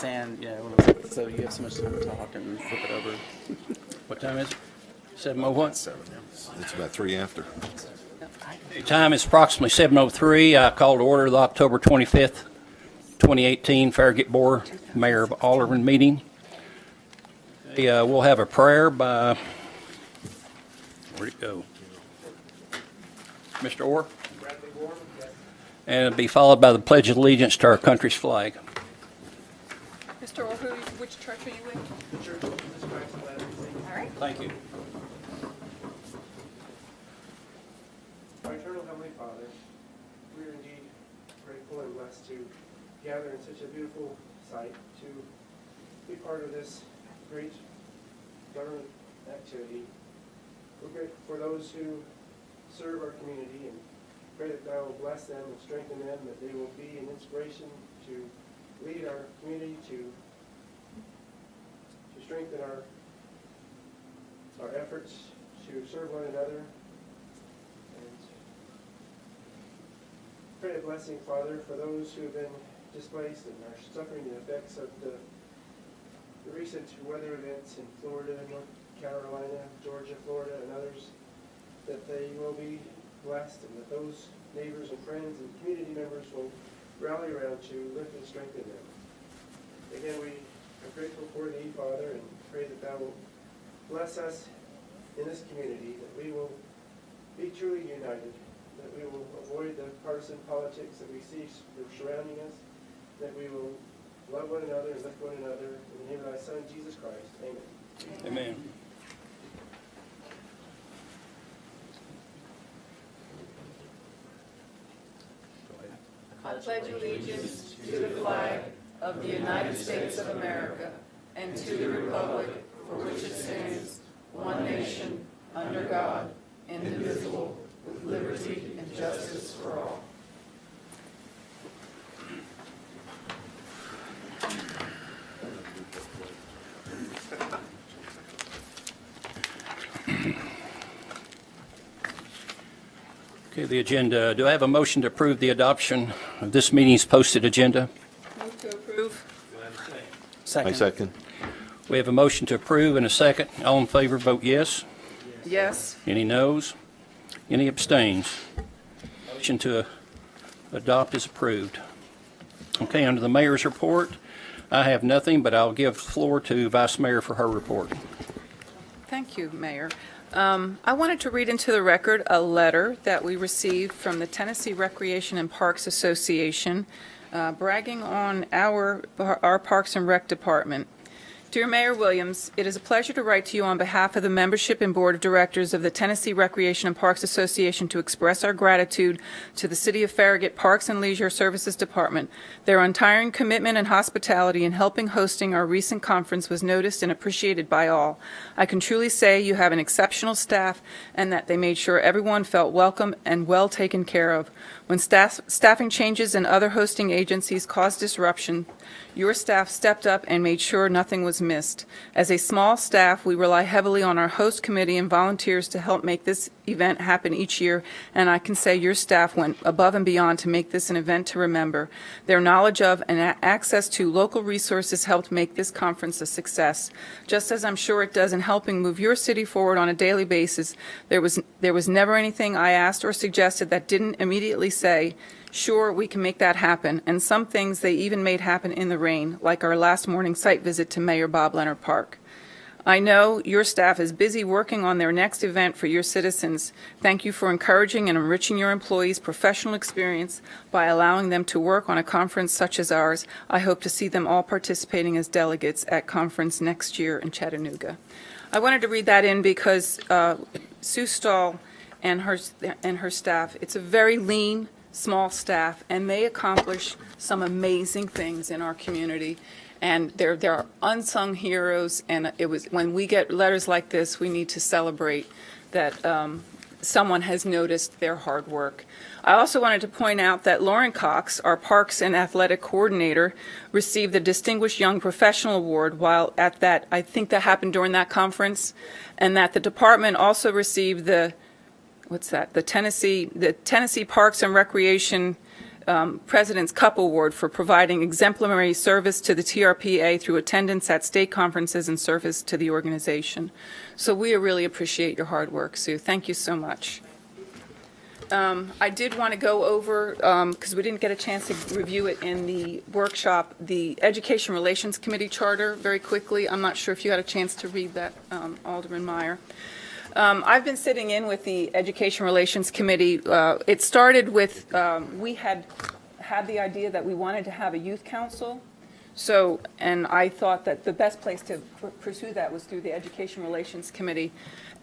sand, so you have so much time to talk and flip it over. What time is it? 7:01? 7. It's about 3 after. The time is approximately 7:03. I call to order the October 25th, 2018 Farragut Board Mayor of Alderman meeting. We'll have a prayer by, where'd it go? Mr. Orr? And it'll be followed by the Pledge of Allegiance to our country's flag. Mr. Orr, which church are you with? The Church of Jesus Christ of Latter-day All right. Thank you. Our eternal Heavenly Father, we are indeed grateful and blessed to gather in such a beautiful site to be part of this great government activity. We're grateful for those who serve our community and pray that God will bless them and strengthen them, that they will be an inspiration to lead our community, to strengthen our efforts to serve one another. And pray a blessing, Father, for those who have been displaced and are suffering the effects of the recent weather events in Florida, North Carolina, Georgia, Florida, and others, that they will be blessed and that those neighbors and friends and community members will rally around to lift and strengthen them. Again, we are grateful for thee, Father, and pray that thou will bless us in this community, that we will be truly united, that we will avoid the partisan politics that we see surrounding us, that we will love one another and lift one another. In the name of thy Son, Jesus Christ. Amen. Amen. I pledge allegiance to the flag of the United States of America and to the republic for which it stands, one nation, under God, indivisible, with liberty and justice for all. Okay, the agenda. Do I have a motion to approve the adoption of this meeting's posted agenda? Move to approve. I second. We have a motion to approve and a second. All in favor, vote yes. Yes. Any noes? Any abstains? Motion to adopt is approved. Okay, under the mayor's report, I have nothing, but I'll give the floor to Vice Mayor for her report. Thank you, Mayor. I wanted to read into the record a letter that we received from the Tennessee Recreation and Parks Association bragging on our Parks and Rec Department. Dear Mayor Williams, it is a pleasure to write to you on behalf of the membership and board of directors of the Tennessee Recreation and Parks Association to express our gratitude to the City of Farragut Parks and Leisure Services Department. Their untiring commitment and hospitality in helping hosting our recent conference was noticed and appreciated by all. I can truly say you have an exceptional staff and that they made sure everyone felt welcome and well taken care of. When staffing changes and other hosting agencies caused disruption, your staff stepped up and made sure nothing was missed. As a small staff, we rely heavily on our host committee and volunteers to help make this event happen each year, and I can say your staff went above and beyond to make this an event to remember. Their knowledge of and access to local resources helped make this conference a success. Just as I'm sure it does in helping move your city forward on a daily basis, there was never anything I asked or suggested that didn't immediately say, sure, we can make that happen, and some things they even made happen in the rain, like our last morning site visit to Mayor Bob Leonard Park. I know your staff is busy working on their next event for your citizens. Thank you for encouraging and enriching your employees' professional experience by allowing them to work on a conference such as ours. I hope to see them all participating as delegates at conference next year in Chattanooga. I wanted to read that in because Sue Stahl and her staff, it's a very lean, small staff, and they accomplish some amazing things in our community. And there are unsung heroes, and it was when we get letters like this, we need to celebrate that someone has noticed their hard work. I also wanted to point out that Lauren Cox, our Parks and Athletic Coordinator, received the Distinguished Young Professional Award while at that, I think that happened during that conference, and that the department also received the Tennessee Parks and Recreation President's Cup Award for providing exemplary service to the TRPA through attendance at state conferences and service to the organization. So we really appreciate your hard work, Sue. Thank you so much. I did want to go over, because we didn't get a chance to review it in the workshop, the Education Relations Committee charter very quickly. I'm not sure if you had a chance to read that, Alderman Meyer. I've been sitting in with the Education Relations Committee. It started with, we had the idea that we wanted to have a youth council. So, and I thought that the best place to pursue that was through the Education Relations Committee.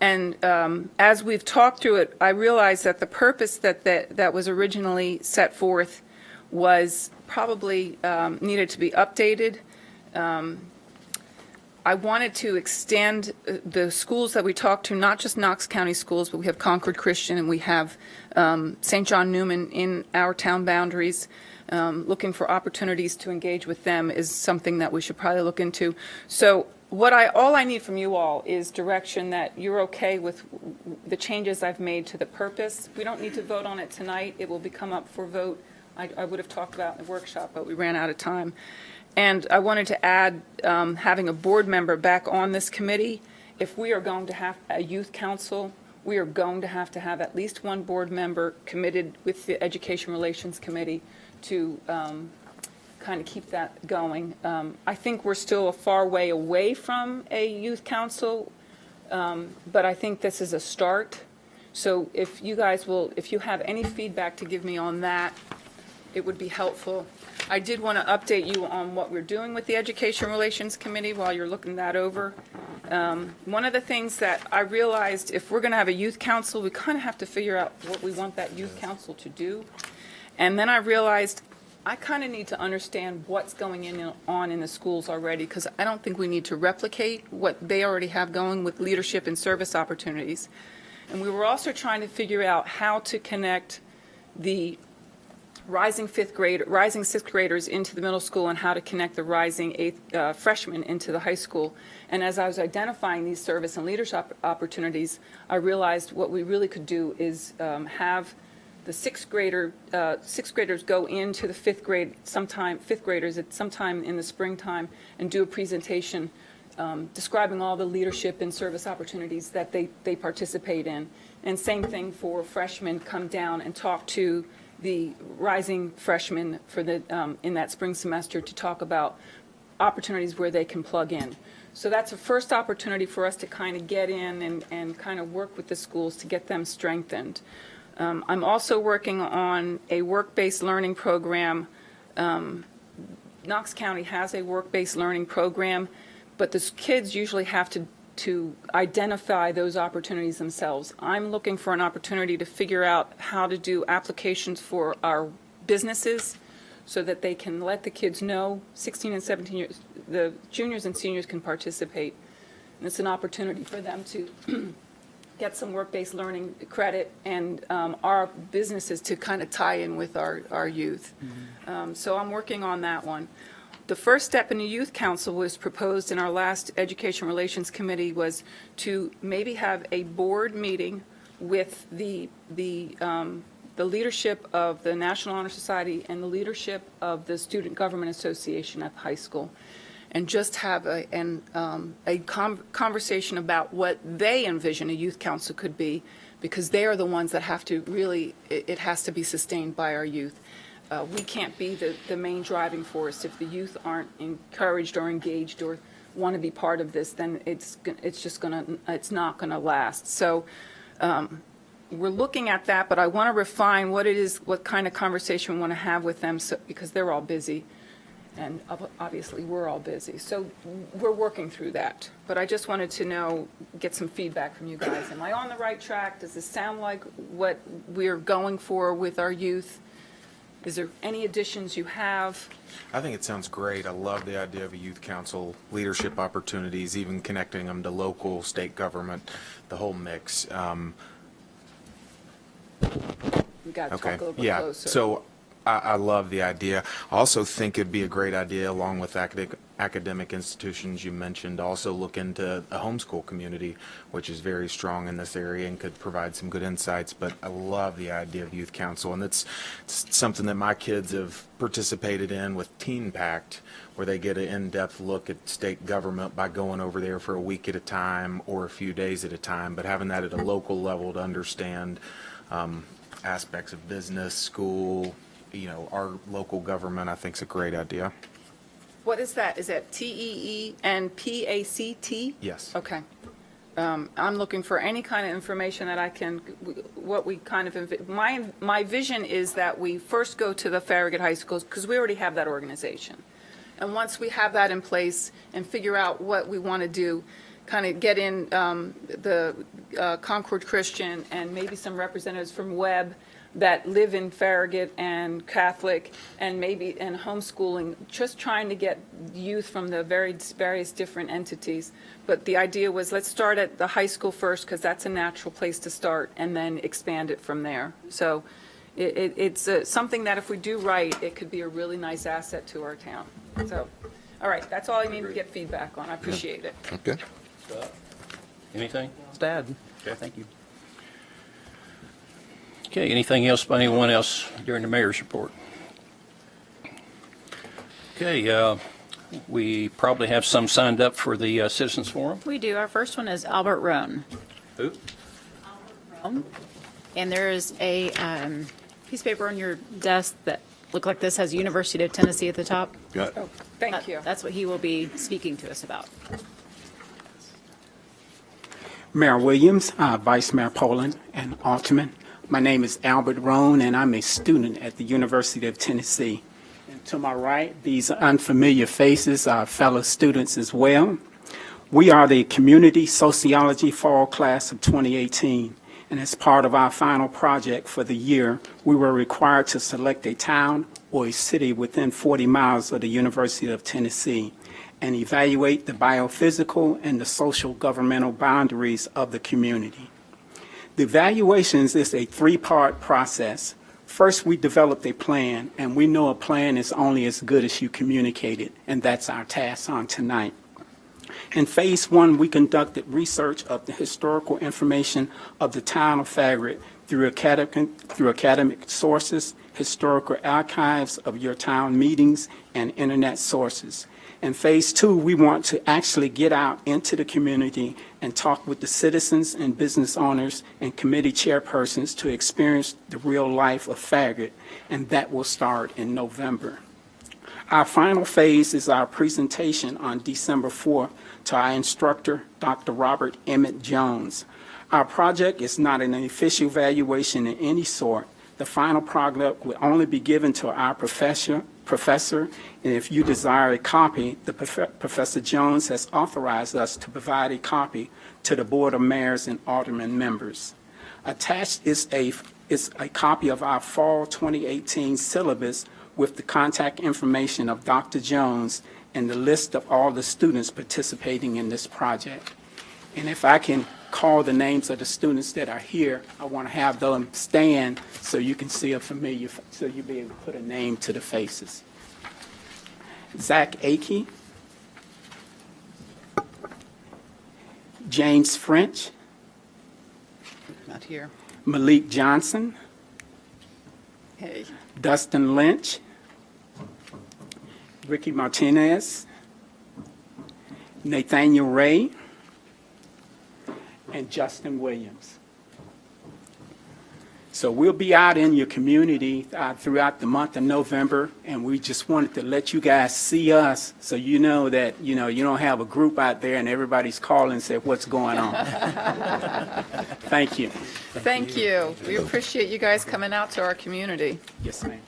And as we've talked through it, I realized that the purpose that was originally set forth was probably needed to be updated. I wanted to extend the schools that we talked to, not just Knox County schools, but we have Concord Christian and we have St. John Newman in our town boundaries. Looking for opportunities to engage with them is something that we should probably look into. So all I need from you all is direction that you're okay with the changes I've made to the purpose. We don't need to vote on it tonight. It will become up for vote. I would have talked about in the workshop, but we ran out of time. And I wanted to add having a board member back on this committee. If we are going to have a youth council, we are going to have at least one board member committed with the Education Relations Committee to kind of keep that going. I think we're still a far way away from a youth council, but I think this is a start. So if you guys if you have any feedback to give me on that, it would be helpful. I did want to update you on what we're doing with the Education Relations Committee while you're looking that over. One of the things that I realized, if we're going to have a youth council, we kind of have to figure out what we want that youth council to do. And then I realized I kind of need to understand what's going on in the schools already, because I don't think we need to replicate what they already have going with leadership and service opportunities. And we were also trying to figure out how to connect the rising sixth graders into the middle school and how to connect the rising freshmen into the high school. And as I was identifying these service and leadership opportunities, I realized what we really could do is have the sixth graders go into the fifth graders at sometime in the springtime and do a presentation describing all the leadership and service opportunities that they participate in. And same thing for freshmen, come down and talk to the rising freshmen for in that spring semester to talk about opportunities where they can plug in. So that's a first opportunity for us to kind of get in and kind of work with the schools to get them strengthened. I'm also working on a work-based learning program. Knox County has a work-based learning program, but the kids usually have to identify those opportunities themselves. I'm looking for an opportunity to figure out how to do applications for our businesses so that they can let the kids know, 16 and 17 years, the juniors and seniors can participate. And it's an opportunity for them to get some work-based learning credit and our businesses to kind of tie in with our youth. So I'm working on that one. The first step in the youth council was proposed in our last Education Relations Committee was to maybe have a board meeting with the leadership of the National Honor Society and the leadership of the Student Government Association at the high school, and just have a conversation about what they envision a youth council could be, because they are the ones that have to really, it has to be sustained by our youth. We can't be the main driving force. If the youth aren't encouraged or engaged or want to be part of this, then it's not going to last. So we're looking at that, but I want to refine what kind of conversation we want to have with them, because they're all busy. And obviously, we're all busy. So we're working through that. But I just wanted to get some feedback from you guys. Am I on the right track? Does this sound like what we're going for with our youth? Is there any additions you have? I think it sounds great. I love the idea of a youth council, leadership opportunities, even connecting them to local, state government, the whole mix. We got to talk a little bit Yeah. closer. So I love the idea. I also think it'd be a great idea, along with academic institutions you mentioned, also look into a homeschool community, which is very strong in this area and could provide some good insights. But I love the idea of youth council, and it's something that my kids have participated in with Teen Pact, where they get an in-depth look at state government by going over there for a week at a time or a few days at a time, but having that at a local level to understand aspects of business, school, our local government, I think is a great idea. What is that? Is that TEE and PACT? Yes. Okay. I'm looking for any kind of information that I can, what we kind of, my vision is that we first go to the Farragut High Schools, because we already have that organization. And once we have that in place and figure out what we want to do, kind of get in the Concord Christian and maybe some representatives from Webb that live in Farragut and Catholic and homeschooling, just trying to get youth from the various different entities. But the idea was, let's start at the high school first, because that's a natural place to start, and then expand it from there. So it's something that if we do right, it could be a really nice asset to our town. So, all right, that's all I need to get feedback on. I appreciate it. Okay. Anything? Dad. Okay, thank you. Okay, anything else by anyone else during the mayor's report? Okay, we probably have some signed up for the Citizens Forum. We do. Our first one is Albert Rohn. Who? And there is a piece of paper on your desk that look like this has University of Tennessee at the top. Got it. Oh, thank you. That's what he will be speaking to us about. Mayor Williams, Vice Mayor Poland, and Alderman. My name is Albert Rohn, and I'm a student at the University of Tennessee. And to my right, these unfamiliar faces are fellow students as well. We are the Community Sociology Fall Class of 2018, and as part of our final project for the year, we were required to select a town or a city within 40 miles of the University of Tennessee and evaluate the biophysical and the social governmental boundaries of the community. The evaluations is a three-part process. First, we developed a plan, and we know a plan is only as good as you communicate it, and that's our task on tonight. In phase one, we conducted research of the historical information of the town of Farragut through academic sources, historical archives of your town meetings, and internet sources. In phase two, we want to actually get out into the community and talk with the citizens and business owners and committee chairpersons to experience the real life of Farragut, and that will start in November. Our final phase is our presentation on December 4th to our instructor, Dr. Robert Emmett Jones. Our project is not an official evaluation in any sort. The final product will only be given to our professor, and if you desire a copy, Professor Jones has authorized us to provide a copy to the Board of Mayors and Aldermen members. Attached is a copy of our Fall 2018 syllabus with the contact information of Dr. Jones and the list of all the students participating in this project. And if I can call the names of the students that are here, I want to have them stand so you can see a familiar, so you'll be able to put a name to the faces. Zach Akey, James French, Not here. Malik Johnson, Hey. Dustin Lynch, Ricky Martinez, Nathaniel Ray, and Justin Williams. So we'll be out in your community throughout the month of November, and we just wanted to let you guys see us so you know that, you don't have a group out there and everybody's calling and say, what's going on? Thank you. Thank you. We appreciate you guys coming out to our community. Yes, ma'am.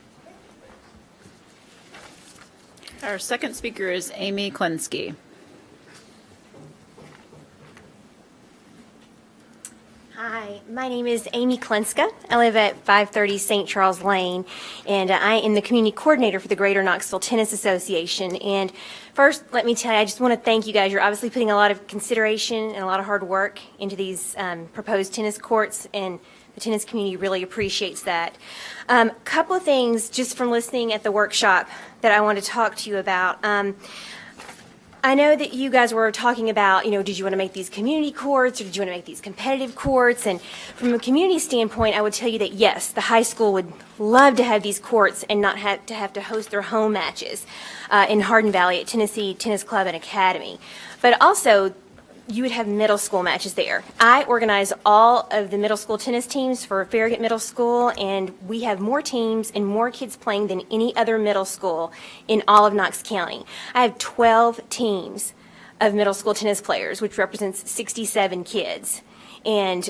Our second speaker is Amy Klinsky. Hi, my name is Amy Klenska. I live at 530 St. Charles Lane, and I am the community coordinator for the Greater Knoxville Tennis Association. And first, let me tell you, I just want to thank you guys. You're obviously putting a lot of consideration and a lot of hard work into these proposed tennis courts, and The tennis community really appreciates that. Couple of things just from listening at the workshop that I want to talk to you about. I know that you guys were talking about, did you want to make these community courts or did you want to make these competitive courts? And from a community standpoint, I would tell you that yes, the high school would love to have these courts and not have to host their home matches in Hardin Valley at Tennessee Tennis Club and Academy. But also, you would have middle school matches there. I organize all of the middle school tennis teams for Farragut Middle School, and we have more teams and more kids playing than any other middle school in all of Knox County. I have 12 teams of middle school tennis players, which represents 67 kids. And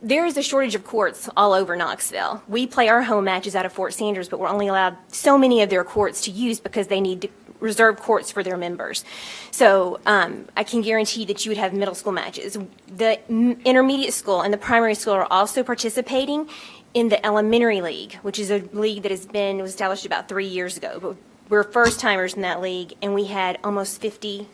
there is a shortage of courts all over Knoxville. We play our home matches out of Fort Sanders, but we're only allowed so many of their courts to use because they need to reserve courts for their members. So I can guarantee that you would have middle school matches. The intermediate school and the primary school are also participating in the elementary league, which is a league that was established about 3 years ago. But we're first timers in that league, and we had almost 50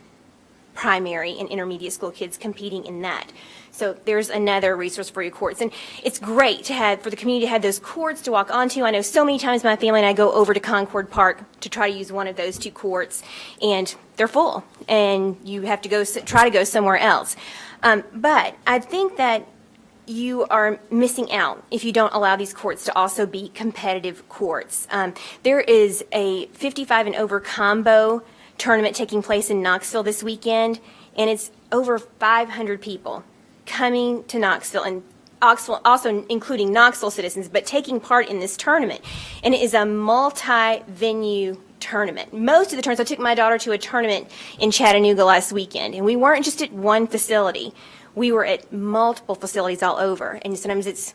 primary and intermediate school kids competing in that. So there's another resource for your courts. And it's great for the community to have those courts to walk onto. I know so many times my family and I go over to Concord Park to try to use one of those two courts, and they're full, and you have to try to go somewhere else. But I think that you are missing out if you don't allow these courts to also be competitive courts. There is a 55 and over combo tournament taking place in Knoxville this weekend, and it's over 500 people coming to Knoxville, and also including Knoxville citizens, but taking part in this tournament. And it is a multi-venue tournament. Most of the tournaments, I took my daughter to a tournament in Chattanooga last weekend, and we weren't just at one facility. We were at multiple facilities all over. And sometimes it's,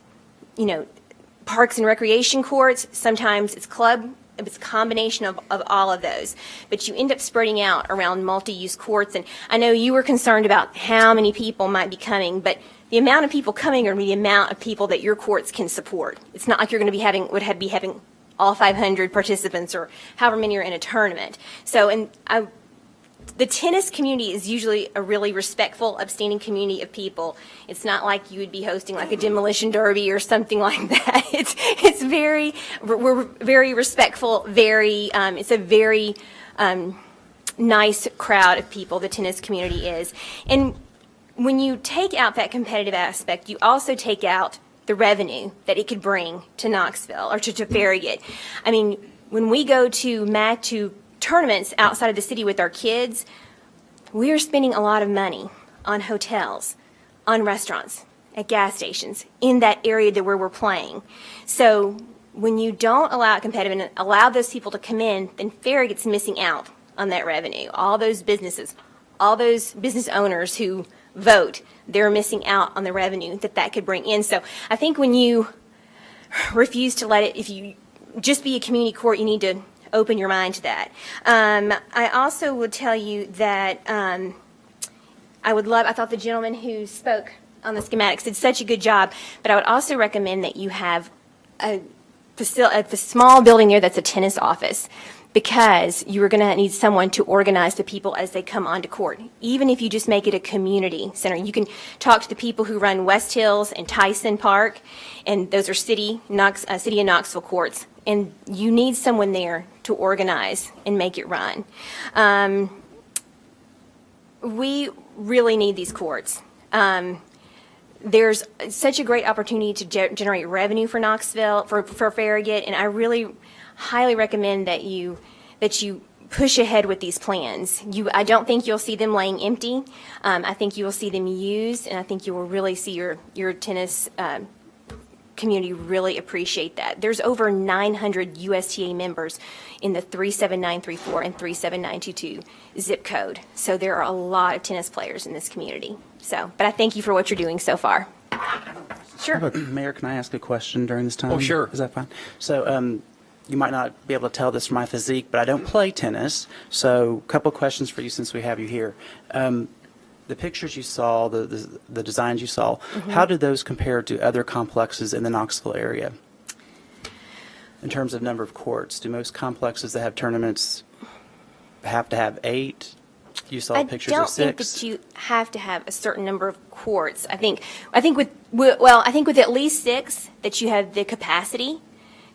parks and recreation courts. Sometimes it's club. It's a combination of all of those. But you end up spreading out around multi-use courts. And I know you were concerned about how many people might be coming, but the amount of people coming are going to be the amount of people that your courts can support. It's not like you're going to be having all 500 participants or however many are in a tournament. So, the tennis community is usually a really respectful, upstanding community of people. It's not like you would be hosting like a demolition derby or something like that. We're very respectful, it's a very nice crowd of people, the tennis community is. And when you take out that competitive aspect, you also take out the revenue that it could bring to Knoxville or to Farragut. I mean, when we go to tournaments outside of the city with our kids, we are spending a lot of money on hotels, on restaurants, at gas stations, in that area where we're playing. So when you don't allow it competitive and allow those people to come in, then Farragut's missing out on that revenue. All those businesses, all those business owners who vote, they're missing out on the revenue that could bring in. So I think when you refuse to let it, if you just be a community court, you need to open your mind to that. I also would tell you that I thought the gentleman who spoke on the schematics did such a good job, but I would also recommend that you have a small building there that's a tennis office, because you are going to need someone to organize the people as they come onto court. Even if you just make it a community center, you can talk to the people who run West Hills and Tyson Park, and those are city of Knoxville courts, and you need someone there to organize and make it run. We really need these courts. There's such a great opportunity to generate revenue for Knoxville, for Farragut, and I really highly recommend that you push ahead with these plans. I don't think you'll see them laying empty. I think you will see them used, and I think you will really see your tennis community really appreciate that. There's over 900 USTA members in the 37934 and 37922 zip code. So there are a lot of tennis players in this community. But I thank you for what you're doing so far. Sure. Mayor, can I ask a question during this time? Oh, sure. Is that fine? So you might not be able to tell this from my physique, but I don't play tennis. So a couple of questions for you since we have you here. The pictures you saw, the designs you saw, how did those compare to other complexes in the Knoxville area? In terms of number of courts, do most complexes that have tournaments have to have 8? You saw pictures of 6? I don't think that you have to have a certain number of courts. I think with Well, I think with at least 6, that you have the capacity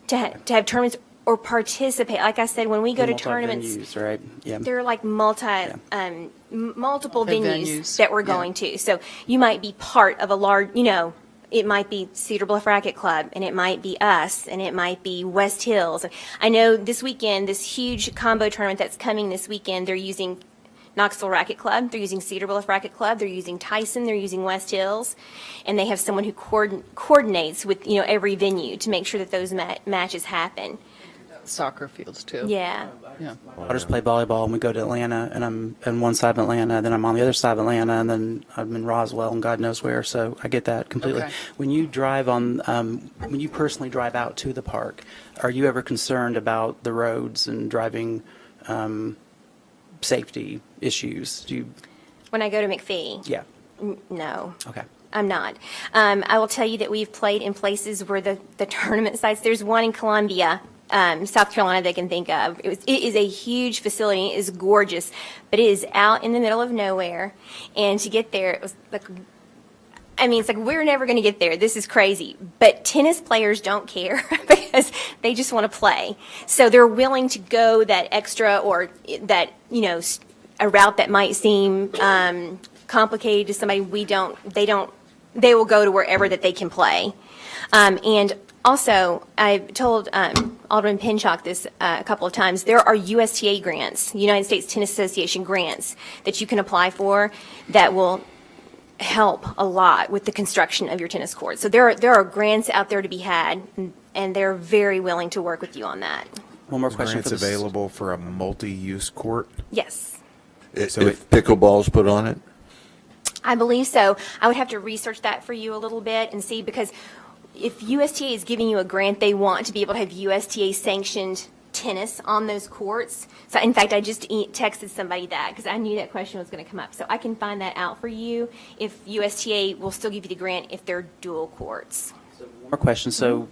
to have tournaments or participate. Like I said, when we go to tournaments, Multi-venues, right? Yeah. there are like multiple Multi-venues. venues that we're going to. So you might be part of a large, it might be Cedar Bluff Racket Club, and it might be us, and it might be West Hills. I know this weekend, this huge combo tournament that's coming this weekend, they're using Knoxville Racket Club, they're using Cedar Bluff Racket Club, they're using Tyson, they're using West Hills, and they have someone who coordinates with, every venue to make sure that those matches happen. Soccer fields, too. Yeah. Yeah. I just play volleyball, and we go to Atlanta, and I'm on one side of Atlanta, then I'm on the other side of Atlanta, and then I'm in Roswell and God knows where, so I get that completely. Okay. When you drive when you personally drive out to the park, are you ever concerned about the roads and driving safety issues? When I go to McPhee, Yeah, no. okay. I'm not. I will tell you that we've played in places where the tournament sites, there's one in Columbia, South Carolina that I can think of. It is a huge facility. It is gorgeous, but it is out in the middle of nowhere. And to get there, it was like, it's like, we're never going to get there. This is crazy. But tennis players don't care because they just want to play. So they're willing to go that extra or that, a route that might seem complicated to somebody. They will go to wherever that they can play. And also, I've told Alderman Pinchuk this a couple of times. There are USTA grants, United States Tennis Association grants, that you can apply for that will help a lot with the construction of your tennis court. So there are grants out there to be had, and they're very willing to work with you on that. One more question Grants for this. available for a multi-use court? Yes, If pickleball's put on it? I believe so. I would have to research that for you a little bit and see, because if USTA is giving you a grant, they want to be able to have USTA sanctioned tennis on those courts. So in fact, I just texted somebody that because I knew that question was going to come up. So I can find that out for you if USTA will still give you the grant if they're dual courts. One more question. So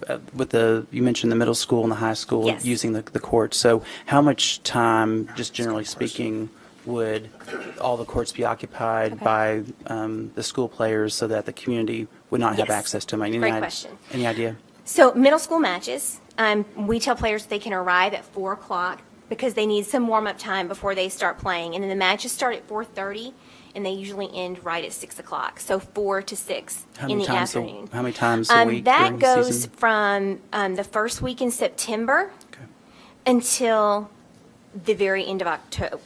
you mentioned the middle school and the high school Yes. using the courts. So how much time, just generally speaking, would all the courts be occupied by the school players so that the community would not have Yes. access to them? Great question. Any idea? So middle school matches, we tell players they can arrive at 4 o'clock because they need some warm-up time before they start playing. And then the matches start at 4:30, and they usually end right at 6 o'clock. So 4 to 6 in the afternoon. How many times a week That during the goes season? from the first week in September Okay. until the very end of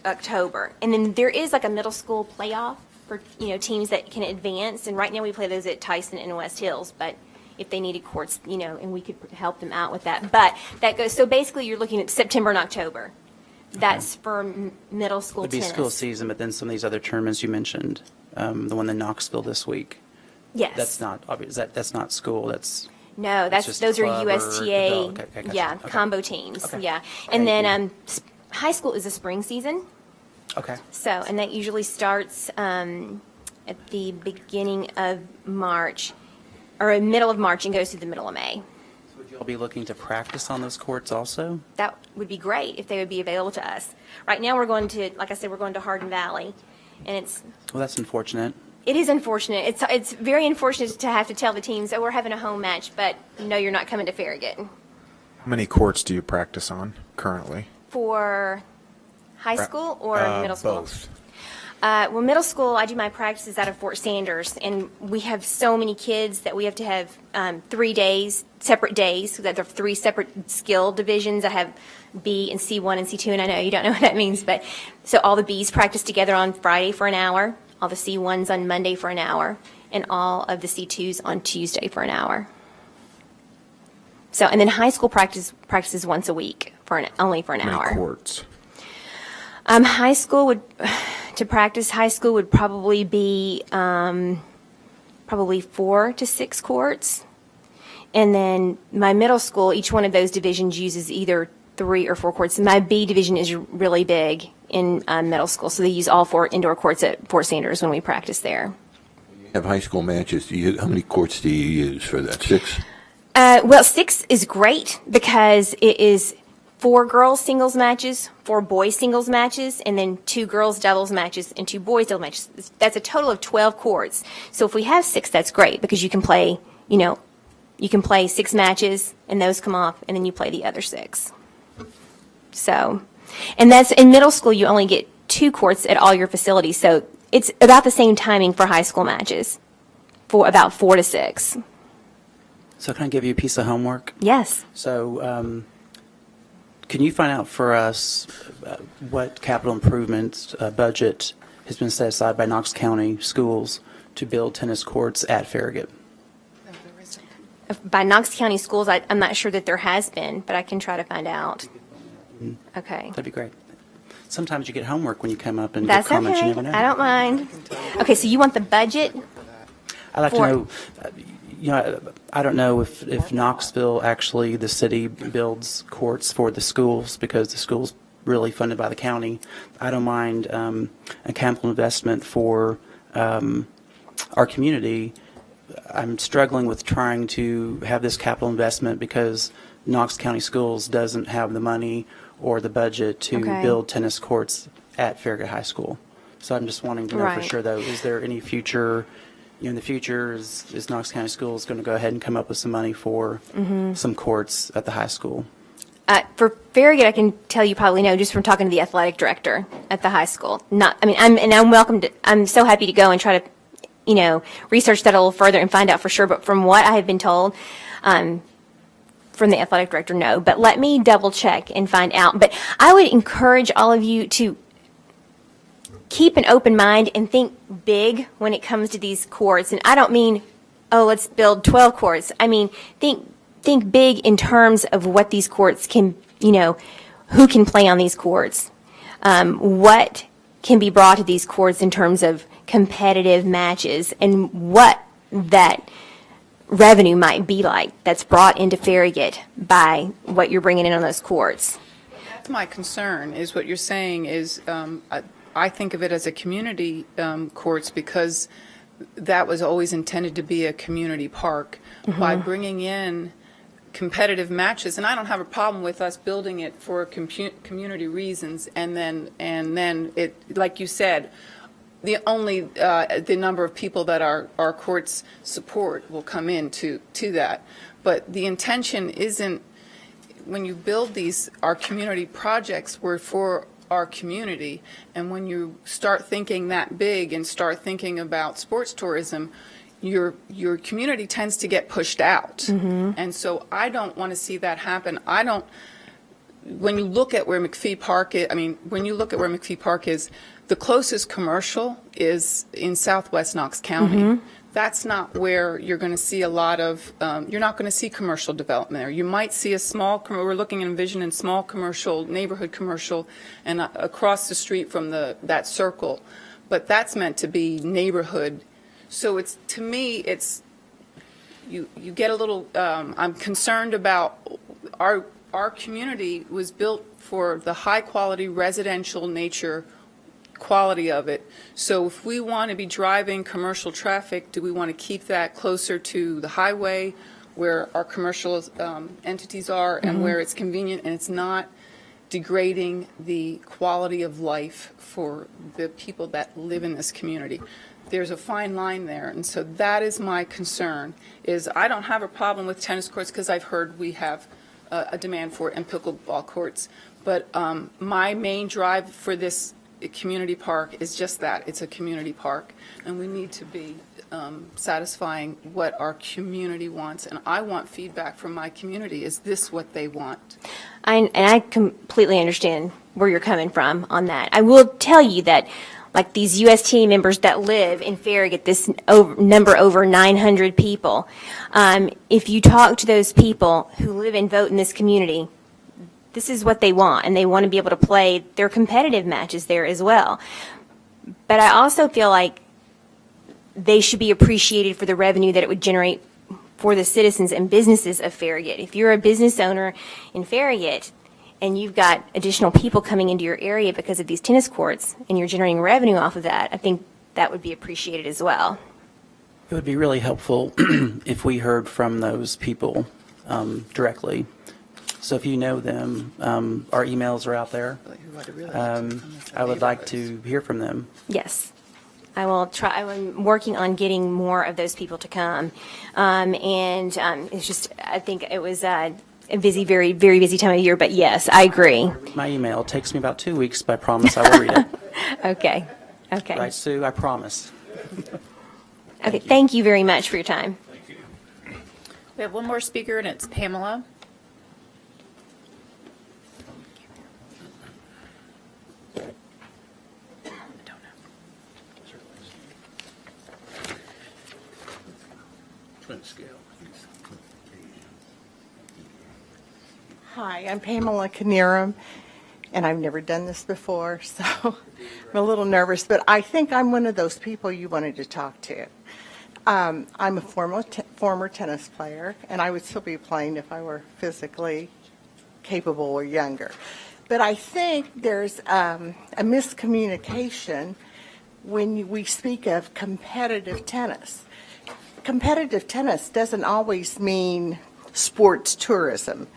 October. And then there is like a middle school playoff for, teams that can advance. And right now we play those at Tyson and West Hills, but if they needed courts, and we could help them out with that. But that goes, so basically you're looking at September and October. That's for middle school It'd be tennis. school season, but then some of these other tournaments you mentioned, the one in Knoxville this week, Yes. that's not obvious. That's not school. No, just those are club or USTA, adult. Okay, gotcha. yeah, Okay. combo teams, Okay. yeah. And then high school is a spring season. Okay. So, and that usually starts at the beginning of March, or middle of March, and goes through the middle of May. Would you all be looking to practice on those courts also? That would be great if they would be available to us. Right now, we're going to, like I said, we're going to Hardin Valley, and Well, that's unfortunate. it is unfortunate. It's very unfortunate to have to tell the teams that we're having a home match, but no, you're not coming to Farragut. How many courts do you practice on currently? For high school or middle school? Both. Well, middle school, I do my practices out of Fort Sanders, and we have so many kids that we have to have 3 days, separate days, so that there are 3 separate skill divisions. I have B and C1 and C2, and I know you don't know what that means, but so all the Bs practice together on Friday for an hour, all the C1s on Monday for an hour, and all of the C2s on Tuesday for an hour. So, and then high school practices once a week only for an How hour. many courts? High school would probably be probably 4 to 6 courts. And then my middle school, each one of those divisions uses either 3 or 4 courts. My B division is really big in middle school, so they use all 4 indoor courts at Fort Sanders when we practice there. Have high school matches, how many courts do you use for that? 6? Well, 6 is great because it is 4 girls singles matches, 4 boys singles matches, and then 2 girls doubles matches and 2 boys doubles matches. That's a total of 12 courts. So if we have 6, that's great because you can play, you can play 6 matches and those come off and then you play the other 6. So, and that's in middle school, you only get 2 courts at all your facilities. So it's about the same timing for high school matches, for about 4 to 6. So can I give you a piece of homework? Yes. So can you find out for us what capital improvements budget has been set aside by Knox County schools to build tennis courts at Farragut? By Knox County schools, I'm not sure that there has been, but I can try to find out. Okay. That'd be great. Sometimes you get homework when you come up and That's give comments. okay. You never know. I don't mind. Okay, so you want the budget? I'd like to for- know, I don't know if Knoxville, actually, the city builds courts for the schools because the school's really funded by the county. I don't mind a capital investment for our community. I'm struggling with trying to have this capital investment because Knox County Schools doesn't have the money or the budget to Okay. build tennis courts at Farragut High School. So I'm just wanting to know for Right. sure, though, is there any future, in the future, is Knox County Schools going to go ahead and come up with some money for some courts at the high school? For Farragut, I can tell you probably know just from talking to the athletic director at the high school. I'm so happy to go and try to, research that a little further and find out for sure. But from what I have been told, from the athletic director, no. But let me double check and find out. But I would encourage all of you to keep an open mind and think big when it comes to these courts. And I don't mean, let's build 12 courts. I mean, think big in terms of what these courts can, who can play on these courts. What can be brought to these courts in terms of competitive matches and what that revenue might be like that's brought into Farragut by what you're bringing in on those courts. That's my concern, is what you're saying is, I think of it as a community courts because that was always intended to be a community park. By bringing in competitive matches, and I don't have a problem with us building it for community reasons, and then it, like you said, the number of people that our courts support will come into that. But the intention isn't, when you build our community projects, we're for our community, and when you start thinking that big and start thinking about sports tourism, your community tends to get pushed out. And so I don't want to see that happen. When you look at where McPhee Park is, the closest commercial is in southwest Knox County. That's not where you're going to see a lot of, you're not going to see commercial development there. You might see a we're looking and envisioning small commercial, neighborhood commercial, and across the street from that circle. But that's meant to be neighborhood. So to me, you get a little, I'm concerned about our community was built for the high quality residential nature quality of it. So if we want to be driving commercial traffic, do we want to keep that closer to the highway where our commercial entities are and where it's convenient and it's not degrading the quality of life for the people that live in this community? There's a fine line there, and so that is my concern. I don't have a problem with tennis courts because I've heard we have a demand for it, and pickleball courts. But my main drive for this community park is just that. It's a community park, and we need to be satisfying what our community wants. And I want feedback from my community. Is this what they want? I completely understand where you're coming from on that. I will tell you that, like these UST members that live in Farragut, this number over 900 people, if you talk to those people who live and vote in this community, this is what they want, and they want to be able to play their competitive matches there as well. But I also feel like they should be appreciated for the revenue that it would generate for the citizens and businesses of Farragut. If you're a business owner in Farragut and you've got additional people coming into your area because of these tennis courts and you're generating revenue off of that, I think that would be appreciated as well. It would be really helpful if we heard from those people directly. So if you know them, our emails are out there. I would like to hear from them. Yes. I will try. I'm working on getting more of those people to come. It's just, I think it was a busy, very, very busy time of year, but yes, I agree. My email takes me about 2 weeks, but I promise I will read it. Okay. Okay. Right, Sue? I promise. Okay. Thank you very much for your time. We have one more speaker, and it's Pamela. Hi, I'm Pamela Knierim, and I've never done this before, so I'm a little nervous, but I think I'm one of those people you wanted to talk to. I'm a former tennis player, and I would still be playing if I were physically capable or younger. But I think there's a miscommunication when we speak of competitive tennis. Competitive tennis doesn't always mean sports tourism.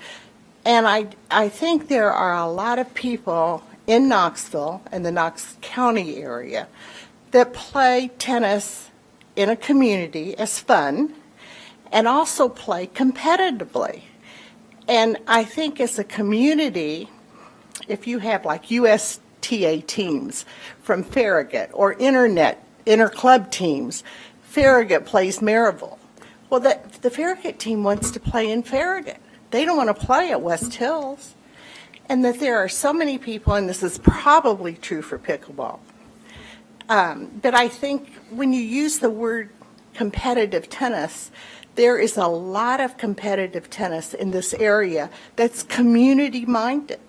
And I think there are a lot of people in Knoxville and the Knox County area that play tennis in a community as fun and also play competitively. And I think as a community, if you have like USTA teams from Farragut or inter-club teams, Farragut plays Maryville. Well, the Farragut team wants to play in Farragut. They don't want to play at West Hills. And that there are so many people, and this is probably true for pickleball. But I think when you use the word competitive tennis, there is a lot of competitive tennis in this area that's community-minded.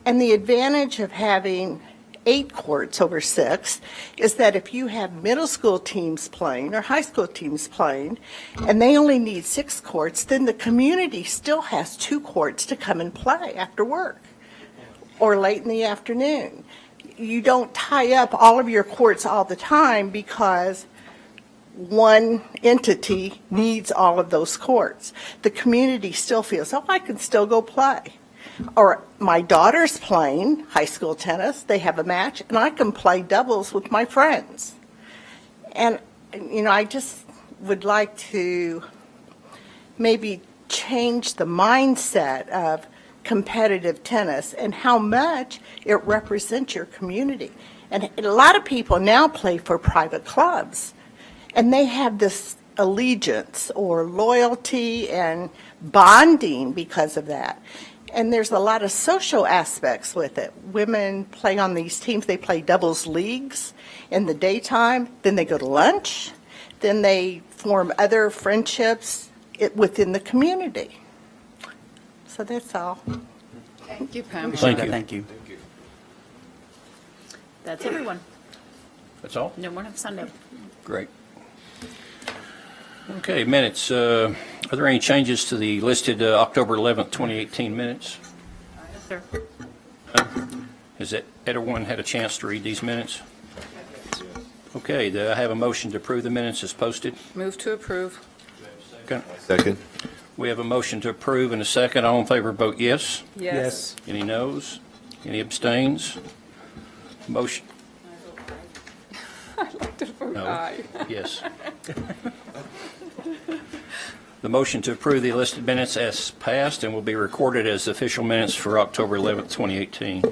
And the advantage of having 8 courts over 6 is that if you have middle school teams playing or high school teams playing and they only need 6 courts, then the community still has 2 courts to come and play after work or late in the afternoon. You don't tie up all of your courts all the time because one entity needs all of those courts. The community still feels, oh, I can still go play. Or my daughter's playing high school tennis, they have a match, and I can play doubles with my friends. And, I just would like to maybe change the mindset of competitive tennis and how much it represents your community. And a lot of people now play for private clubs, and they have this allegiance or loyalty and bonding because of that. And there's a lot of social aspects with it. Women play on these teams. They play doubles leagues in the daytime. Then they go to lunch. Then they form other friendships within the community. So that's all. Thank you, Pam. Thank you. Thank you. That's everyone. That's all? No more on Sunday. Great. Okay, minutes. Are there any changes to the listed October 11th, 2018 minutes? Sir. Has everyone had a chance to read these minutes? Okay, do I have a motion to approve the minutes as posted? Move to approve. Okay. Second? We have a motion to approve and a second. All in favor, vote yes. Yes. Any noes? Any abstains? Motion, I'd like to vote No. aye. yes. The motion to approve the listed minutes as passed and will be recorded as official minutes for October 11th, 2018.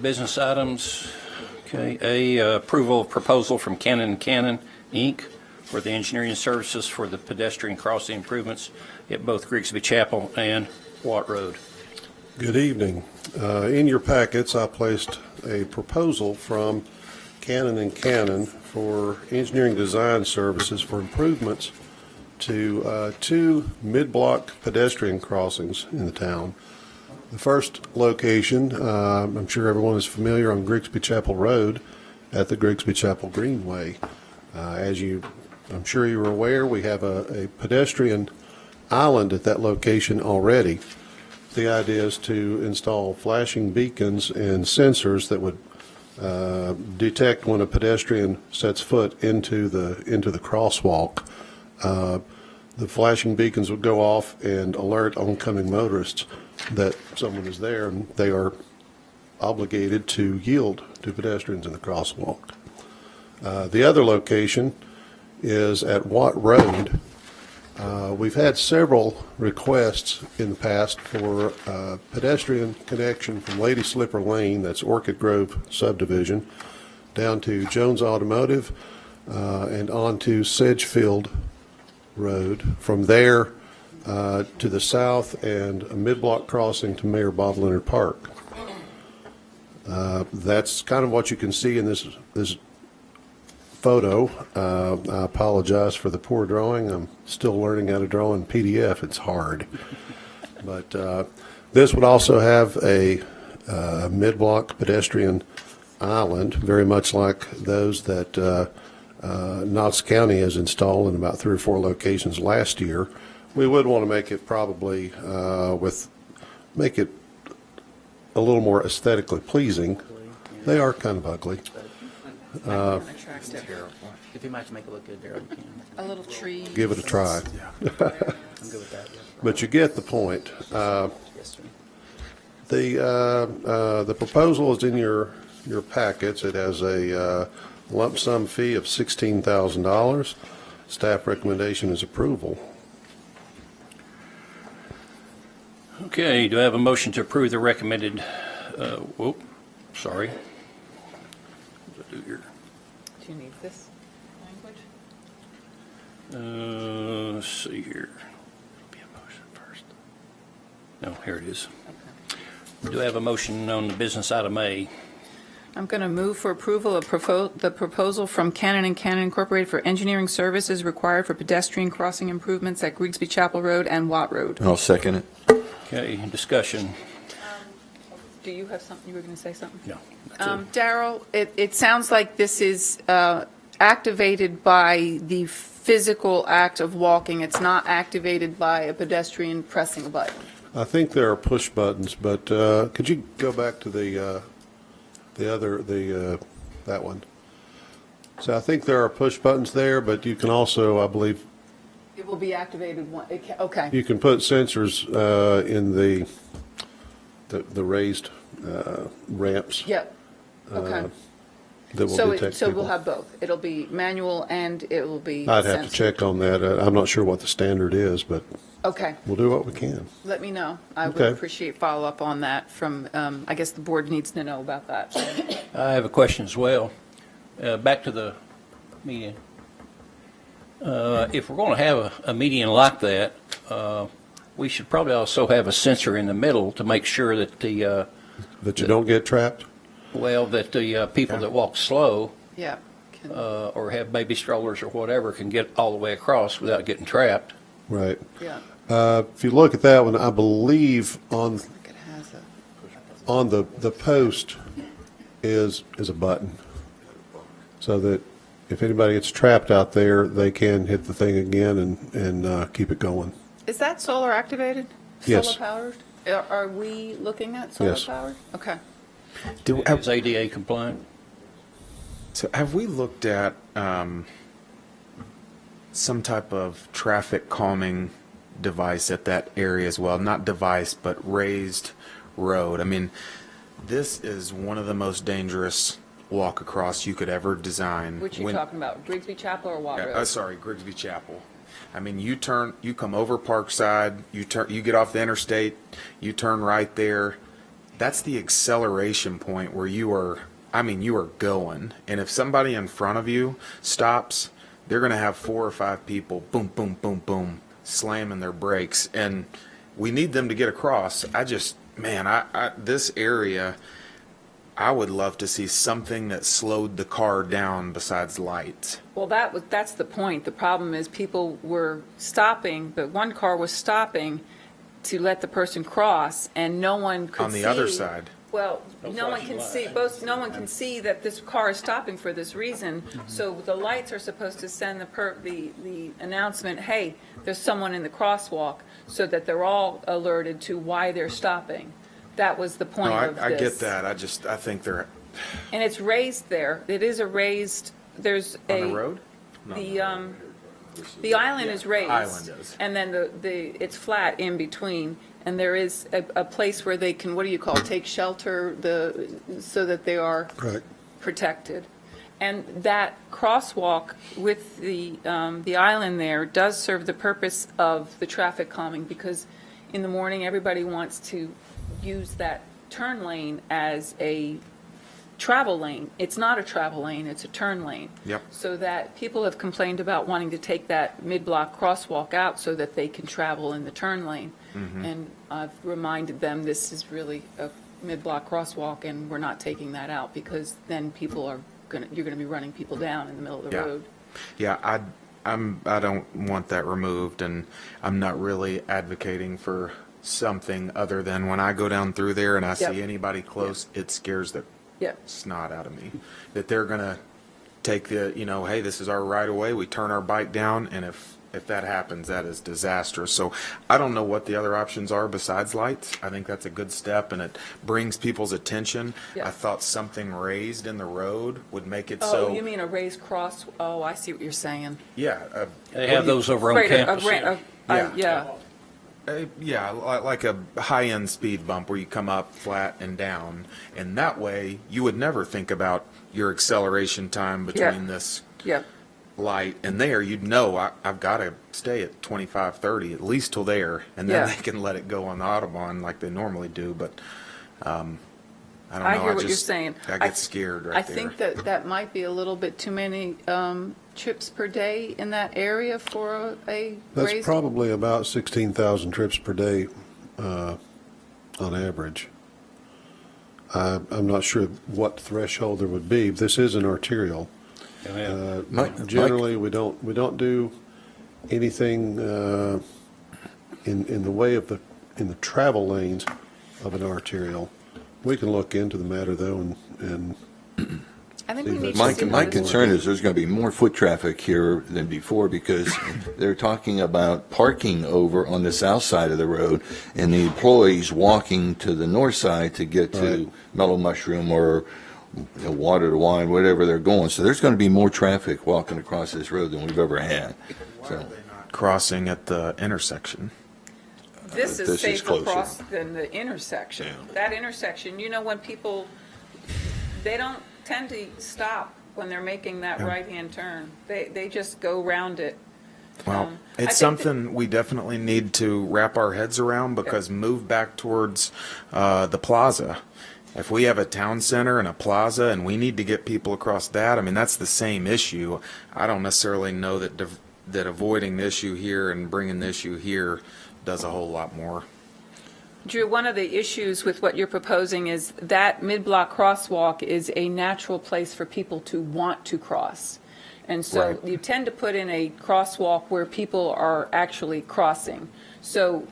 Business items. Okay, approval of proposal from Cannon & Cannon, Inc. for the engineering services for the pedestrian crossing improvements at both Grigsby Chapel and Watt Road. Good evening. In your packets, I placed a proposal from Cannon & Cannon for engineering design services for improvements to 2 mid-block pedestrian crossings in the town. The first location, I'm sure everyone is familiar, on Grigsby Chapel Road at the Grigsby Chapel Greenway. I'm sure you're aware, we have a pedestrian island at that location already. The idea is to install flashing beacons and sensors that would detect when a pedestrian sets foot into the crosswalk. the flashing beacons would go off and alert oncoming motorists that someone is there, and they are obligated to yield to pedestrians in the crosswalk. The other location is at Watt Road. We've had several requests in the past for pedestrian connection from Lady Slipper Lane, that's Orchid Grove subdivision, down to Jones Automotive and on to Sedgefield Road. From there to the south and a mid-block crossing to Mayor Bob Leonard Park. That's kind of what you can see in this photo. I apologize for the poor drawing. I'm still learning how to draw in PDF. It's hard. But this would also have a mid-block pedestrian island, very much like those that Knox County has installed in about 3 or 4 locations last year. We would want to make it probably make it a little more aesthetically pleasing. They are kind of ugly. If you might make it look good, Daryl, you can. A little tree. Give it a try. I'm good with that. Yeah. But you get the point. Yes, sir. The proposal is in your packets. It has a lump sum fee of $16,000. Staff recommendation is approval. Okay, do I have a motion to approve the recommended, sorry. What did I do here? Do you need this language? Let's see here. Be a motion first. No, here it is. Do I have a motion on the business item A? I'm going to move for approval of the proposal from Cannon & Cannon Incorporated for engineering services required for pedestrian crossing improvements at Grigsby Chapel Road and Watt Road. I'll second it. Okay, discussion. Do you have something, you were going to say something? No. that's it. Daryl, it sounds like this is activated by the physical act of walking. It's not activated by a pedestrian pressing a button. I think there are push buttons, but could you go back to that one? So I think there are push buttons there, but you can also, I believe, It will be activated okay. you can put sensors in the raised ramps. Yep, okay. That will detect So we'll people. have both. It'll be manual and it will be I'd have to sensor. check on that. I'm not sure what the standard is, but Okay, we'll do what we can. let me know. I would Okay. appreciate follow-up on that from, I guess the board needs to know about that. I have a question as well. Back to the median. If we're going to have a median like that, we should probably also have a sensor in the middle to make sure that That you don't get trapped? that the people that walk slow Yeah. Can- or have baby strollers or whatever can get all the way across without getting trapped. Right. Yeah. If you look at that one, I believe on It has a. the post is a button, so that if anybody gets trapped out there, they can hit the thing again and keep it going. Is that solar activated? Yes. Solar powered? Are we looking at solar Yes. powered? Okay. Is ADA compliant? So have we looked at some type of traffic calming device at that area as well? Not device, but raised road. I mean, this is one of the most dangerous walk across you could ever design. Which you talking about, Grigsby Chapel or Watt Road? Sorry, Grigsby Chapel. I mean, you come over Parkside, you get off the interstate, you turn right there. That's the acceleration point where you are going. And if somebody in front of you stops, they're going to have 4 or 5 people, boom, boom, boom, boom, slamming their brakes. And we need them to get across. This area, I would love to see something that slowed the car down besides lights. Well, that's the point. The problem is people were stopping, but one car was stopping to let the person cross, and no one could see. On the other side. Well, No no one flashing can see, lights. no one can see that this car is stopping for this reason. So the lights are supposed to send the announcement, hey, there's someone in the crosswalk, so that they're all alerted to why they're stopping. That was the point of this. I get that. I think they're And it's raised there. It is a raised, there's a. on the road. No. The island is raised. Island is. And then it's flat in between, and there is a place where they can, what do you call, it, take shelter, so that they are Correct. protected. And that crosswalk with the island there does serve the purpose of the traffic calming, because in the morning, everybody wants to use that turn lane as a travel lane. It's not a travel lane, it's a turn lane. Yep. So that people have complained about wanting to take that mid-block crosswalk out so that they can travel in the turn lane. And I've reminded them this is really a mid-block crosswalk, and we're not taking that out, because then you're going to be running people down in the middle of the Yeah. road. Yeah, I don't want that removed, and I'm not really advocating for something other than when I go down through there and I Yep. see anybody close, it scares the Yep. snot out of me. That they're gonna take hey, this is our right of way, we turn our bike down, and if that happens, that is disastrous. So I don't know what the other options are besides lights. I think that's a good step, and it brings people's attention. Yeah. I thought something raised in the road would make it so. Oh, you mean a raised cross? Oh, I see what you're saying. Yeah. They have those over on Right, campus. Yeah. Yeah. Yeah, like a high-end speed bump where you come up flat and down, and that way you would never think about your acceleration time between this Yep. light and there. You'd know I've got to stay at 25, 30 at least till there, and then Yeah. they can let it go on the Autobahn like they normally do. But I don't know. I hear what you're just- saying. I get scared right I there. think that might be a little bit too many trips per day in that area for a That's raised. probably about 16,000 trips per day on average. I'm not sure what threshold there would be. This is an arterial. Mike- Generally, we don't do anything in the way of in the travel lanes of an arterial. We can look into the matter, though, and I think we need to My see my what- concern is there's going to be more foot traffic here than before, because they're talking about parking over on the south side of the road and the employees walking to the north side to get to Right. Mellow Mushroom or Water to Wine, whatever they're going. So there's going to be more traffic walking across this road than we've ever had. So Crossing at the intersection. This This is is safer closer. cross than the intersection. Yeah. That intersection, when people, they don't tend to stop when they're making that right-hand turn. They just go around it. Well, I think it's that- something we definitely need to wrap our heads around, because move back towards the plaza. If we have a town center and a plaza and we need to get people across that, I mean, that's the same issue. I don't necessarily know that avoiding the issue here and bringing the issue here does a whole lot more. Drew, one of the issues with what you're proposing is that mid-block crosswalk is a natural place for people to want to cross. And so Right. you tend to put in a crosswalk where people are actually crossing. So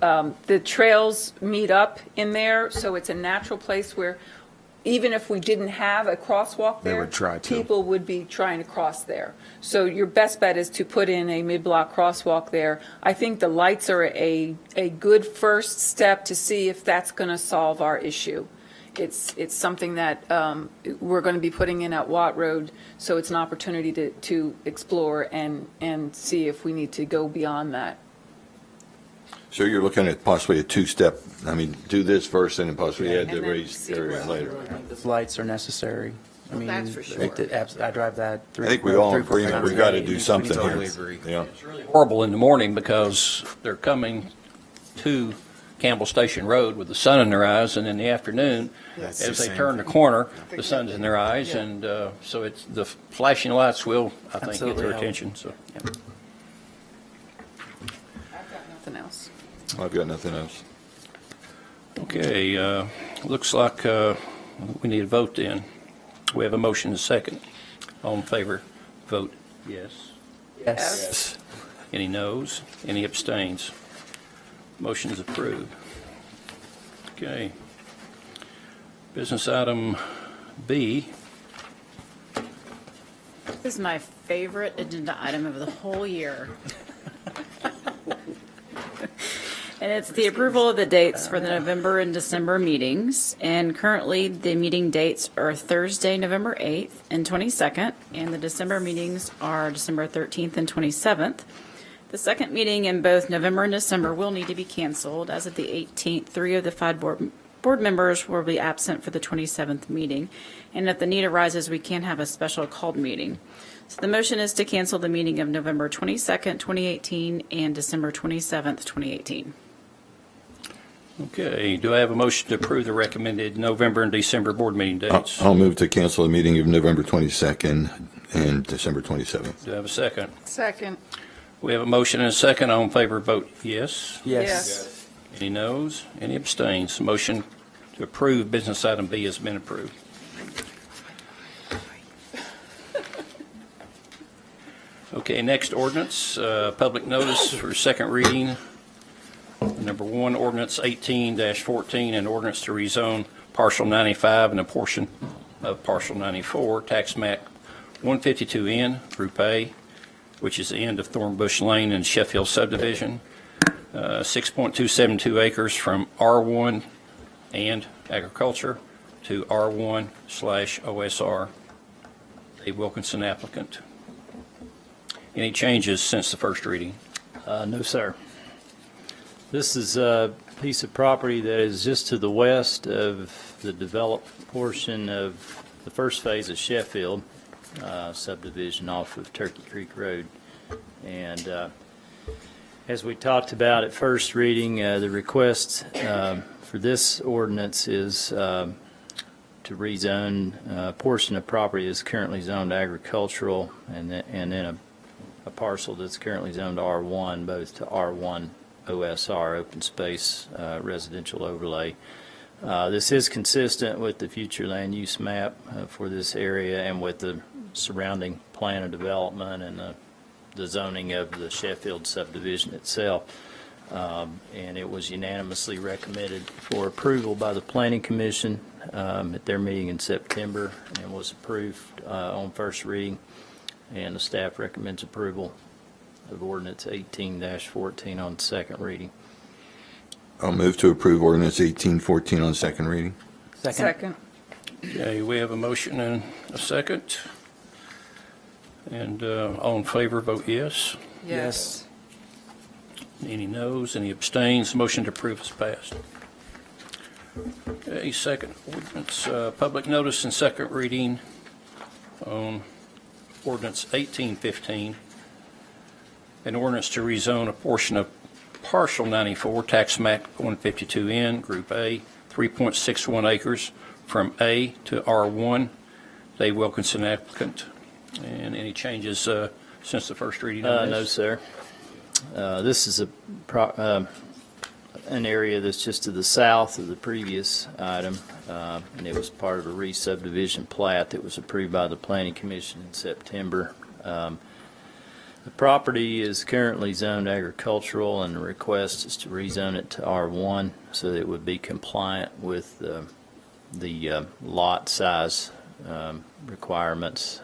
the trails meet up in there, so it's a natural place where even if we didn't have a crosswalk They there, would try to. people would be trying to cross there. So your best bet is to put in a mid-block crosswalk there. I think the lights are a good first step to see if that's going to solve our issue. It's something that we're going to be putting in at Watt Road, so it's an opportunity to explore and see if we need to go beyond that. So you're looking at possibly a two-step, do this first and then possibly add the and then raised see area what- later. Those lights are necessary. I mean, that's for sure. I drive that. I think we all 3-4 agree times we a got to day. do something here. Totally agree. Yeah. Horrible in the morning because they're coming to Campbell Station Road with the sun in their eyes, and in the afternoon, That's as the they same. turn the corner, the sun's in their eyes, and so it's the flashing lights will, I think, get Absolutely their help. attention. So I've got nothing else. I've got nothing else. okay, looks like we need a vote then. We have a motion and a second. All in favor, vote yes. Yes. Any noes? Any abstains? Motion is approved. Okay. Business item B. This is my favorite agenda item of the whole year. And it's the approval of the dates for the November and December meetings. And currently, the meeting dates are Thursday, November 8th and 22nd, and the December meetings are December 13th and 27th. The second meeting in both November and December will need to be canceled. As of the 18th, 3 of the 5 board members will be absent for the 27th meeting. And if the need arises, we can have a special called meeting. So the motion is to cancel the meeting of November 22nd, 2018 and December 27th, 2018. Okay, do I have a motion to approve the recommended November and December board meeting dates? I'll move to cancel the meeting of November 22nd and December 27th. Do I have a second? Second. We have a motion and a second. All in favor, vote yes. Yes. Any noes? Any abstains? Motion to approve business item B has been approved. Okay, next ordinance, public notice for second reading. Number 1, ordinance 18-14, an ordinance to rezone partial 95 and a portion of partial 94, tax map 152N, Group A, which is the end of Thornbush Lane and Sheffield subdivision, 6.272 acres from R1 and agriculture to R1/OSR. Dave Wilkinson applicant. Any changes since the first reading? No, sir. This is a piece of property that is just to the west of the developed portion of the first phase of Sheffield subdivision off of Turkey Creek Road. And as we talked about at first reading, the request for this ordinance is to rezone a portion of property that's currently zoned agricultural, and then a parcel that's currently zoned R1, both to R1 OSR, open space residential overlay. This is consistent with the future land use map for this area and with the surrounding plan of development and the zoning of the Sheffield subdivision itself. And it was unanimously recommended for approval by the Planning Commission at their meeting in September, and was approved on first reading. And the staff recommends approval of ordinance 18-14 on second reading. I'll move to approve ordinance 1814 on second reading. Second. Okay, we have a motion and a second. And all in favor, vote yes. Yes. Any noes, any abstains? Motion to approve is passed. Okay, second ordinance, public notice and second reading on ordinance 1815, an ordinance to rezone a portion of partial 94, tax map 152N, Group A, 3.61 acres from A to R1. Dave Wilkinson applicant. And any changes since the first reading on No, this? sir. This is an area that's just to the south of the previous item, and it was part of a re-subdivision plat that was approved by the Planning Commission in September. The property is currently zoned agricultural, and the request is to rezone it to R1 so that it would be compliant with the lot size requirements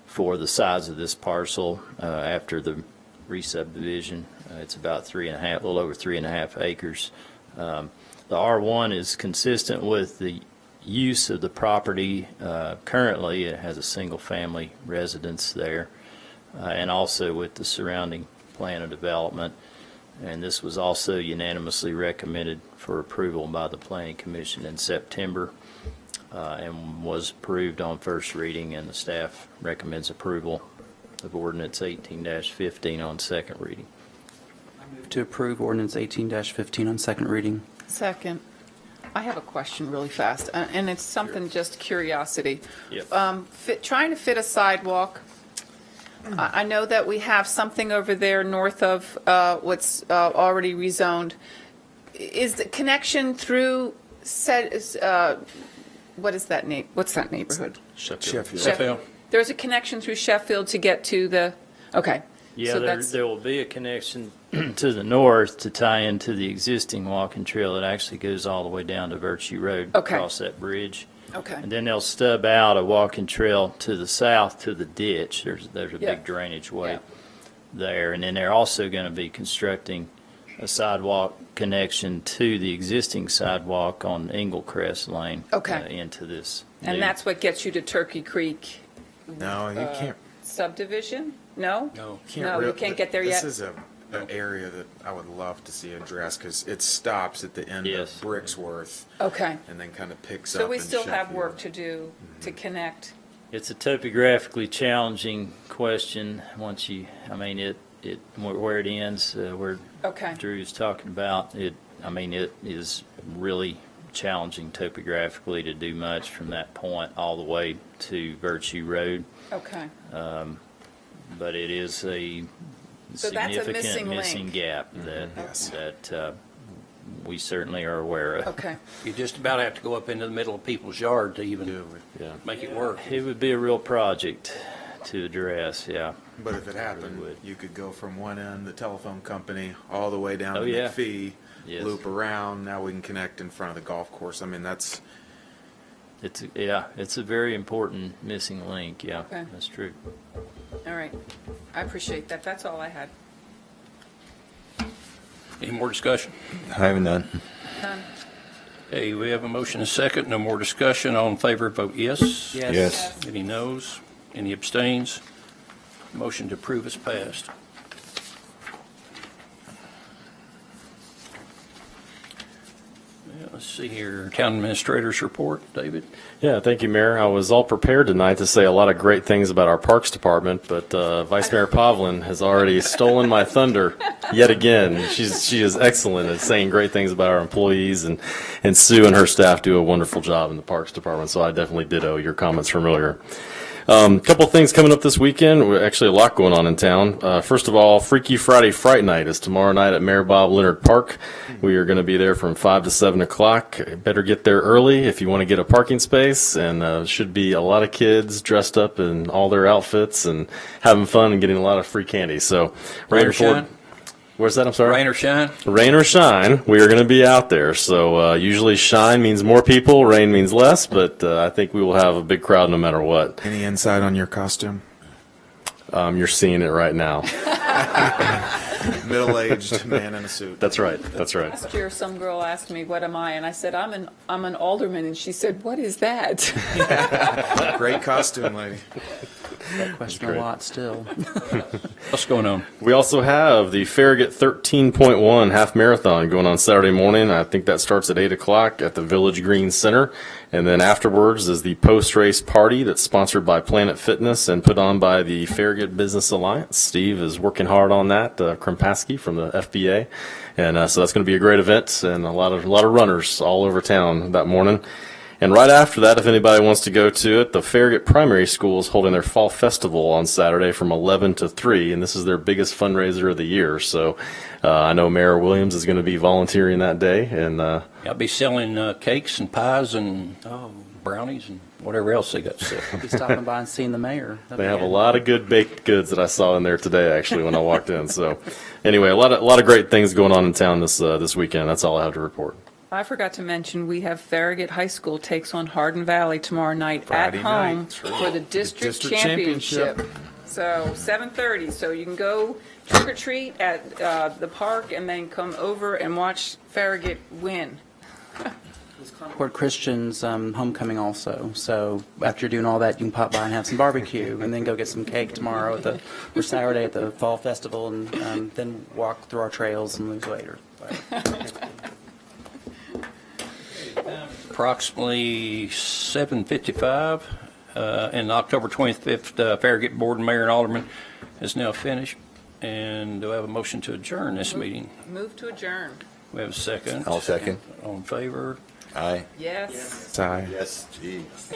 for the size of this parcel after the re-subdivision. It's about a little over 3.5 acres. The R1 is consistent with the use of the property. Currently, it has a single-family residence there, and also with the surrounding plan of development. And this was also unanimously recommended for approval by the Planning Commission in September, and was approved on first reading, and the staff recommends approval of ordinance 18-15 on second reading. To approve ordinance 18-15 on second reading. Second. I have a question really fast, and it's something just curiosity. Yep. Trying to fit a sidewalk. I know that we have something over there north of what's already rezoned. Is the connection through what's that neighborhood? Sheffield. There's a connection through Sheffield to get to the, okay. Yeah, So there will be a connection to the north to tie into the existing walking trail. It actually goes all the way down to Virtue Road, Okay. across that bridge. Okay. And then they'll stub out a walking trail to the south to the ditch. There's a Yeah. big drainage way Yeah. there. And then they're also going to be constructing a sidewalk connection to the existing sidewalk on Englecrest Lane. Okay. Into this. And new- that's what gets you to Turkey Creek. No, you can't. subdivision? No? No. No, you can't get there yet? This is an area that I would love to see addressed because it stops at the end Yes. of Brixworth Okay. and then kind of picks up So we in still have Sheffield. work to do to connect. It's a topographically challenging question once you, I mean, where it ends, where Okay. Drew's talking about, it is really challenging topographically to do much from that point all the way to Virtue Road. Okay. But it is a So that's a significant missing missing link. gap Yes. that we certainly are aware of. Okay. You just about have to go up into the middle of people's yard to even Yeah. make it work. It would be a real project to address, yeah. But if it happened, would. you could go from one end, the telephone company, all the way down Oh, to yeah. McPhee, Yes. loop around. Now we can connect in front of the golf course. I mean, that's It's a very important missing link, yeah, Okay. that's true. All right. I appreciate that. That's all I had. Any more discussion? I haven't done. None. Okay, we have a motion and a second. No more discussion. All in favor, vote yes. Yes. Any noes? Any abstains? Motion to approve is passed. Yeah, let's see here. Town Administrator's report, David. Yeah, thank you, Mayor. I was all prepared tonight to say a lot of great things about our Parks Department, but Vice Mayor Pavlin has already stolen my thunder yet again. She is excellent at saying great things about our employees, and Sue and her staff do a wonderful job in the Parks Department, so I definitely ditto your comments from earlier. Couple things coming up this weekend. We're actually a lot going on in town. First of all, Freaky Friday Fright Night is tomorrow night at Mayor Bob Leonard Park. We are going to be there from 5 to 7 o'clock. Better get there early if you want to get a parking space. And should be a lot of kids dressed up in all their outfits and having fun and getting a lot of free candy. So, Rain or looking forward- shine? Where's that? I'm sorry. Rain or shine? Rain or shine, we are going to be out there. So usually shine means more people, rain means less, but I think we will have a big crowd no matter what. any insight on your costume? You're seeing it right now. Middle-aged man in a suit. That's right. That's right. Last year, some girl asked me, "What am I?" And I said, "I'm an alderman." And she said, "What is that?" Great costume, lady. Question great. a lot still. What's going on? We also have the Farragut 13.1 half marathon going on Saturday morning. I think that starts at 8 o'clock at the Village Green Center. And then afterwards is the post-race party that's sponsored by Planet Fitness and put on by the Farragut Business Alliance. Steve is working hard on that, Krimpaski from the FBA. And so that's going to be a great event and a lot of runners all over town that morning. And right after that, if anybody wants to go to it, the Farragut Primary School is holding their Fall Festival on Saturday from 11 to 3, and this is their biggest fundraiser of the year. So I know Mayor Williams is going to be volunteering that day. And I'll be selling cakes and pies and brownies and whatever else they got to sell. I'll be stopping by and seeing the mayor. they have a lot of good baked goods that I saw in there today, actually, when I walked in. So anyway, a lot of great things going on in town this weekend. That's all I have to report. I forgot to mention, we have Farragut High School takes on Hardin Valley tomorrow night Friday at night, home that's right. for the district district championship. championship. So 7:30, so you can go trick or treat at the park and then come over and watch Farragut win. Concord Christian's homecoming also. So after you're doing all that, you can pop by and have some barbecue, and then go get some cake tomorrow or Saturday at the Fall Festival, and then walk through our trails and lose weight. Approximately 7:55, and October 25th, Farragut Board and Mayor and Alderman is now finished. And do I have a motion to adjourn this meeting? Move to adjourn. We have a second. I'll second. All in favor? Aye. Yes. Tie. Yes, geez.